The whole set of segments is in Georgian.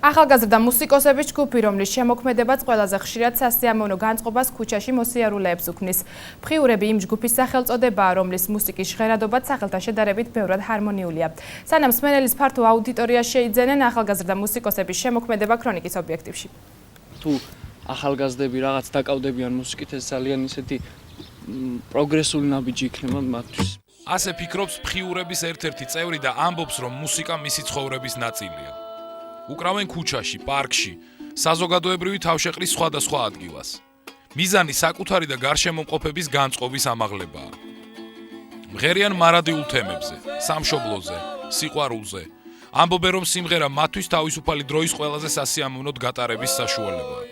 ახალგაზრდა მუსიკოსების ჯგუფი, რომლის შემოქმედებაც ყველაზე ხშირად სასიამოვნო განწყობას ქუჩაში მოსიარულეებს უქმნის. Მხიურები იმ ჯგუფის სახელწოდებაა, რომლის მუსიკის ჟღერადობაც სახელთან შედარებით ბევრად ჰარმონიულია. სანამ მსმენელის ფართო აუდიტორია შეიძენენ, ახალგაზრდა მუსიკოსების შემოქმედება ქრონიკის ობიექტივში. თუ ახალგაზრდები რაღაც დაკავდებიან მუსიკით, ეს ძალიან ისეთი პროგრესული ნაბიჯი იქნება მათთვის. ასე ფიქრობს მხიურების ერთ-ერთი წევრი და ამბობს, რომ მუსიკა მისი ცხოვრების ნაწილია. უკრავენ ქუჩაში, პარკში, საზოგადოებრივი თავშეყრის სხვადასხვა ადგილას. მიზანი საკუთარი და გარშემომყოფების განწყობის ამაღლებაა. მღერიან მარადიულ თემებზე, სამშობლოზე, სიყვარულზე. ამბობენ, რომ სიმღერა მათთვის თავისუფალი დროის ყველაზე სასიამოვნოდ გატარების საშუალებაა.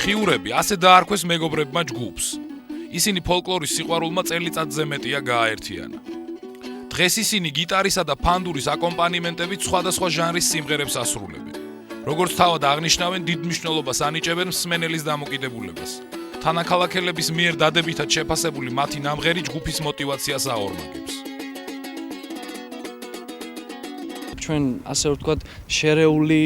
მხიურები ასე დაარქვეს მეგობრებმა ჯგუფს. ისინი ფოლკლორის სიყვარულმა წელიწადზე მეტია გააერთიანა. დღეს ისინი გიტარისა და ფანდურის აკომპანიმენტებით სხვადასხვა ჟანრის სიმღერებს ასრულებენ. როგორც თავად აღნიშნავენ, დიდ მნიშვნელობას ანიჭებენ მსმენელის დამოკიდებულებას. თანაქალაქელების მიერ დადებითად შეფასებული მათი ნამღერი ჯგუფის მოტივაციას აორმაგებს. ჩვენ ასე ვთქვათ, შერეული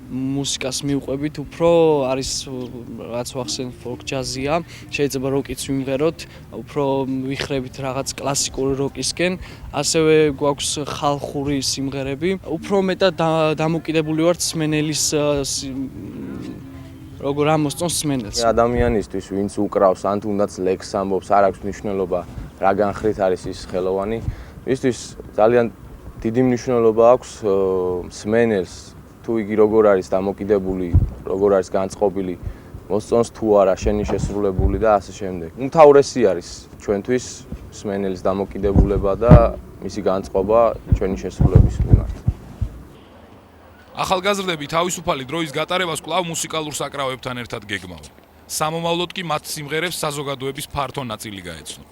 მუსიკას მივყვებით, უფრო არის რაღაც ვახსენ ფოლკ ჯაზია, შეიძლება როკიც ვიმღეროთ, უფრო ვიხრებით რაღაც კლასიკური როკისკენ, ასევე გვაქვს ხალხური სიმღერები, უფრო მეტად დამოკიდებული ვართ მსმენელის როგორ ამოსწონს მსმენელს. ადამიანისთვის, ვინც უკრავს, ან თუნდაც ლექსს ამბობს, არ აქვს მნიშვნელობა, რა განხრით არის ის ხელოვანი, მისთვის ძალიან დიდი მნიშვნელობა აქვს მსმენელს, თუ იგი როგორ არის დამოკიდებული, როგორ არის განწყობილი, მოსწონს თუ არა, შენი შესრულებული და ასე შემდეგ. უმთავრესი არის ჩვენთვის მსმენელის დამოკიდებულება და მისი განწყობა ჩვენი შესრულების მიმართ. ახალგაზრდები თავისუფალი დროის გატარებას კვლავ მუსიკალურ საკრავებთან ერთად გეგმავენ. სამომავლოდ კი მათ სიმღერებს საზოგადოების ფართო ნაწილი გაეცნო.